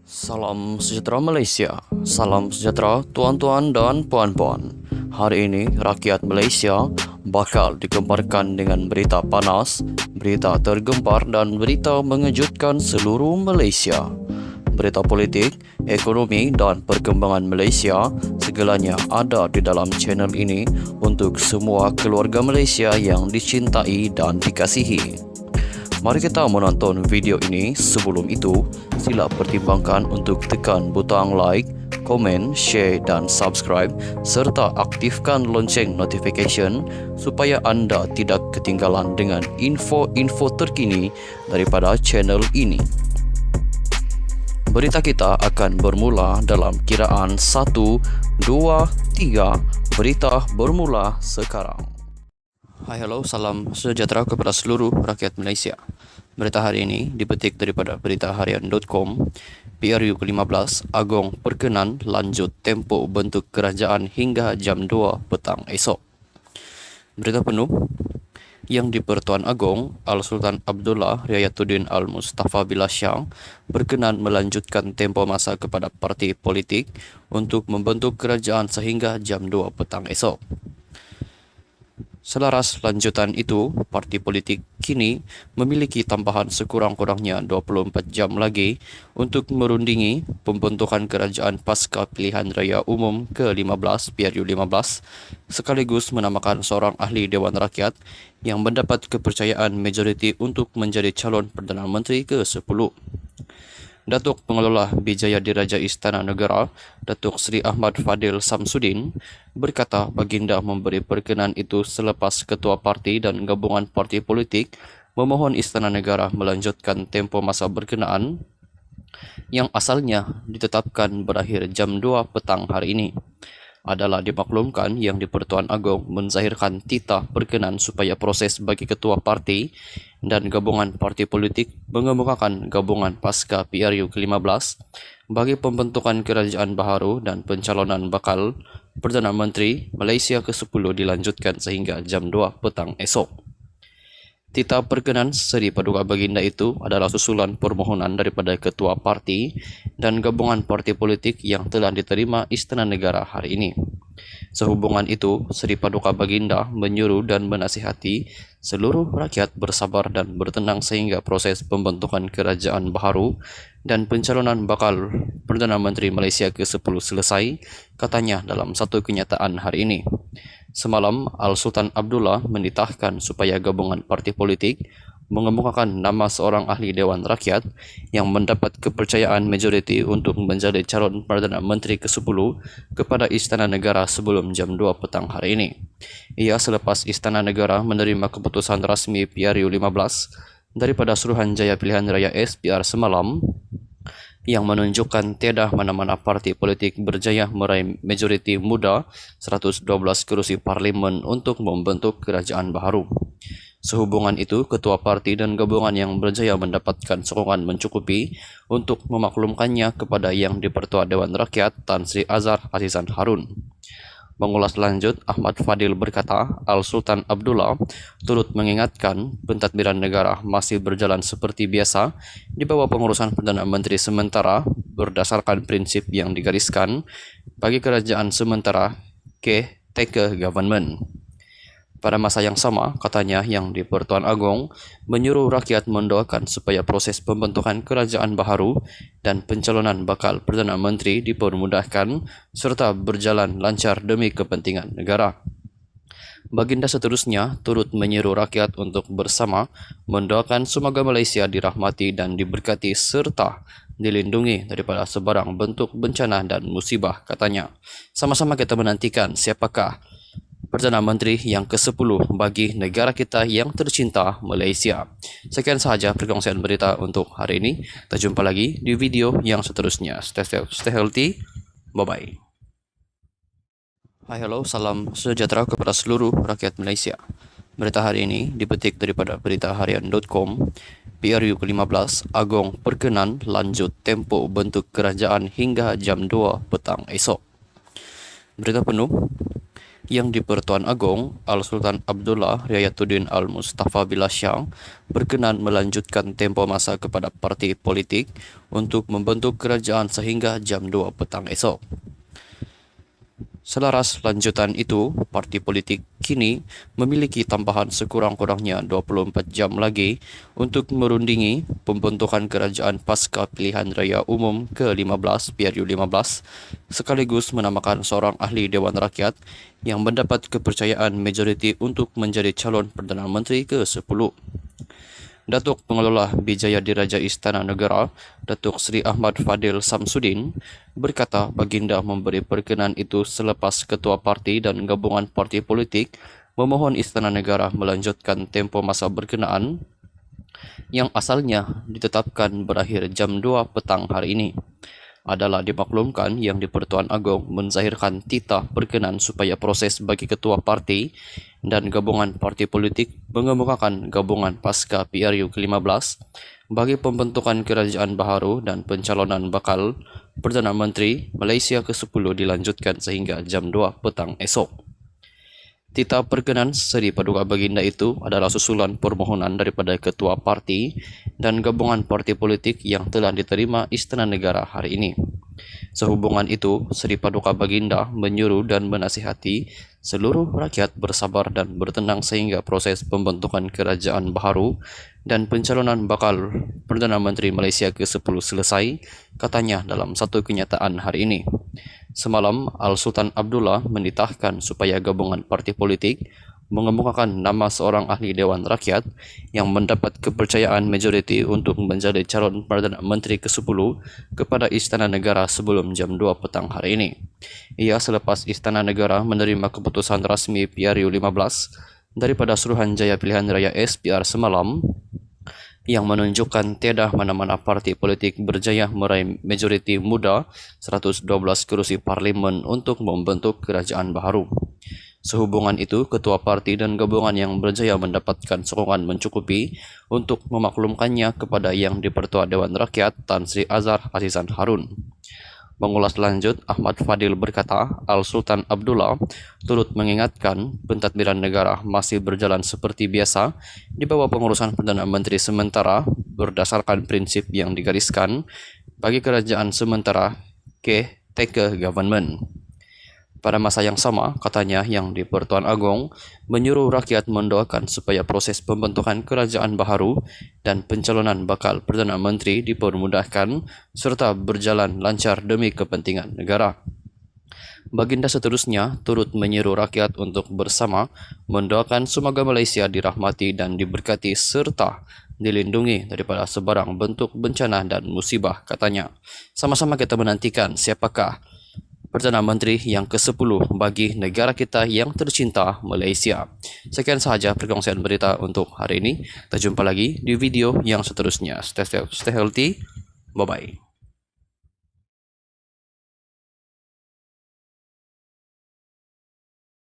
Salam sejahtera Malaysia. Salam sejahtera tuan-tuan dan puan-puan. Hari ini rakyat Malaysia bakal digemparkan dengan berita panas, berita tergempar dan berita mengejutkan seluruh Malaysia. Berita politik, ekonomi dan perkembangan Malaysia segalanya ada di dalam channel ini untuk semua keluarga Malaysia yang dicintai dan dikasihi. Mari kita menonton video ini. Sebelum itu, sila pertimbangkan untuk tekan butang like, komen, share dan subscribe serta aktifkan lonceng notification supaya anda tidak ketinggalan dengan info-info terkini daripada channel ini. Berita kita akan bermula dalam kiraan 1, 2, 3. Berita bermula sekarang. Hai, hello, salam sejahtera kepada seluruh rakyat Malaysia. Berita hari ini dipetik daripada beritaharian.com. PRU ke-15, Agong perkenan lanjut tempoh bentuk kerajaan hingga jam 2 petang esok. Berita penuh yang di-Pertuan Agong Al-Sultan Abdullah Riayatuddin Al-Mustafa Billah Shah berkenan melanjutkan tempoh masa kepada parti politik untuk membentuk kerajaan sehingga jam 2 petang esok. Selaras lanjutan itu, parti politik kini memiliki tambahan sekurang-kurangnya 24 jam lagi untuk merundingi pembentukan kerajaan pasca pilihan raya umum ke-15 PRU 15 sekaligus menamakan seorang ahli Dewan Rakyat yang mendapat kepercayaan majoriti untuk menjadi calon Perdana Menteri ke-10. Datuk Pengelola Bijaya Diraja Istana Negara, Datuk Seri Ahmad Fadil Samsudin, berkata baginda memberi perkenan itu selepas Ketua Parti dan Gabungan Parti Politik memohon Istana Negara melanjutkan tempoh masa berkenaan yang asalnya ditetapkan berakhir jam 2 petang hari ini. Adalah dimaklumkan yang di-Pertuan Agong menzahirkan titah perkenan supaya proses bagi ketua parti dan gabungan parti politik mengemukakan gabungan pasca PRU ke-15 bagi pembentukan kerajaan baharu dan pencalonan bakal Perdana Menteri Malaysia ke-10 dilanjutkan sehingga jam 2 petang esok. Titah perkenan Seri Paduka Baginda itu adalah susulan permohonan daripada ketua parti dan gabungan parti politik yang telah diterima Istana Negara hari ini. Sehubungan itu, Seri Paduka Baginda menyuruh dan menasihati seluruh rakyat bersabar dan bertenang sehingga proses pembentukan kerajaan baharu dan pencalonan bakal Perdana Menteri Malaysia ke-10 selesai, katanya dalam satu kenyataan hari ini. Semalam, Al-Sultan Abdullah menitahkan supaya gabungan parti politik mengemukakan nama seorang ahli Dewan Rakyat yang mendapat kepercayaan majoriti untuk menjadi calon Perdana Menteri ke-10 kepada Istana Negara sebelum jam 2 petang hari ini. Ia selepas Istana Negara menerima keputusan rasmi PRU 15 daripada Suruhanjaya Pilihan Raya SPR semalam yang menunjukkan tiada mana-mana parti politik berjaya meraih majoriti muda 112 kerusi parlimen untuk membentuk kerajaan baharu. Sehubungan itu, ketua parti dan gabungan yang berjaya mendapatkan sokongan mencukupi untuk memaklumkannya kepada yang di-Pertua Dewan Rakyat Tan Sri Azhar Azizan Harun. Mengulas lanjut, Ahmad Fadil berkata, Al-Sultan Abdullah turut mengingatkan pentadbiran negara masih berjalan seperti biasa di bawah pengurusan Perdana Menteri sementara berdasarkan prinsip yang digariskan bagi kerajaan sementara caretaker government. Pada masa yang sama, katanya yang di-Pertuan Agong menyuruh rakyat mendoakan supaya proses pembentukan kerajaan baharu dan pencalonan bakal Perdana Menteri dipermudahkan serta berjalan lancar demi kepentingan negara. Baginda seterusnya turut menyeru rakyat untuk bersama mendoakan semoga Malaysia dirahmati dan diberkati serta dilindungi daripada sebarang bentuk bencana dan musibah, katanya. Sama-sama kita menantikan siapakah Perdana Menteri yang ke-10 bagi negara kita yang tercinta, Malaysia. Sekian sahaja perkongsian berita untuk hari ini. Kita jumpa lagi di video yang seterusnya. Stay safe, stay healthy. Bye-bye. Hai, hello, salam sejahtera kepada seluruh rakyat Malaysia. Berita hari ini dipetik daripada beritaharian.com. PRU ke-15, Agong perkenan lanjut tempoh bentuk kerajaan hingga jam 2 petang esok. Berita penuh Yang di-Pertuan Agong, Al-Sultan Abdullah Riayatuddin Al-Mustafa Bilasyang berkenan melanjutkan tempoh masa kepada parti politik untuk membentuk kerajaan sehingga jam 2 petang esok. Selaras lanjutan itu, parti politik kini memiliki tambahan sekurang-kurangnya 24 jam lagi untuk merundingi pembentukan kerajaan pasca pilihan raya umum ke-15 PRU15 sekaligus menamakan seorang ahli Dewan Rakyat yang mendapat kepercayaan majoriti untuk menjadi calon Perdana Menteri ke-10. Datuk Pengelola Bijaya Diraja Istana Negara, Datuk Seri Ahmad Fadil Samsudin, berkata baginda memberi perkenan itu selepas Ketua Parti dan Gabungan Parti Politik memohon Istana Negara melanjutkan tempoh masa berkenaan yang asalnya ditetapkan berakhir jam 2 petang hari ini. Adalah dimaklumkan yang di-Pertuan Agong menzahirkan titah berkenan supaya proses bagi ketua parti dan gabungan parti politik mengemukakan gabungan pasca PRU ke-15 bagi pembentukan kerajaan baharu dan pencalonan bakal Perdana Menteri Malaysia ke-10 dilanjutkan sehingga jam 2 petang esok. Titah perkenan Seri Paduka Baginda itu adalah susulan permohonan daripada Ketua Parti dan gabungan parti politik yang telah diterima Istana Negara hari ini. Sehubungan itu, Seri Paduka Baginda menyuruh dan menasihati seluruh rakyat bersabar dan bertenang sehingga proses pembentukan kerajaan baharu dan pencalonan bakal Perdana Menteri Malaysia ke-10 selesai, katanya dalam satu kenyataan hari ini. Semalam, Al-Sultan Abdullah menitahkan supaya gabungan parti politik mengemukakan nama seorang ahli Dewan Rakyat yang mendapat kepercayaan majoriti untuk menjadi calon Perdana Menteri ke-10 kepada Istana Negara sebelum jam 2 petang hari ini. Ia selepas Istana Negara menerima keputusan rasmi PRU 15 daripada Suruhanjaya Pilihan Raya SPR semalam yang menunjukkan tiada mana-mana parti politik berjaya meraih majoriti muda 112 kerusi parlimen untuk membentuk kerajaan baharu. Sehubungan itu, ketua parti dan gabungan yang berjaya mendapatkan sokongan mencukupi untuk memaklumkannya kepada yang di-Pertua Dewan Rakyat Tan Sri Azhar Azizan Harun. Mengulas lanjut, Ahmad Fadil berkata, Al-Sultan Abdullah turut mengingatkan pentadbiran negara masih berjalan seperti biasa di bawah pengurusan Perdana Menteri sementara berdasarkan prinsip yang digariskan bagi kerajaan sementara caretaker government. Pada masa yang sama, katanya yang di-Pertuan Agong menyuruh rakyat mendoakan supaya proses pembentukan kerajaan baharu dan pencalonan bakal Perdana Menteri dipermudahkan serta berjalan lancar demi kepentingan negara. Baginda seterusnya turut menyuruh rakyat untuk bersama mendoakan semoga Malaysia dirahmati dan diberkati serta dilindungi daripada sebarang bentuk bencana dan musibah, katanya. Sama-sama kita menantikan siapakah Perdana Menteri yang ke-10 bagi negara kita yang tercinta, Malaysia. Sekian sahaja perkongsian berita untuk hari ini. Kita jumpa lagi di video yang seterusnya. Stay safe, stay healthy. Bye-bye.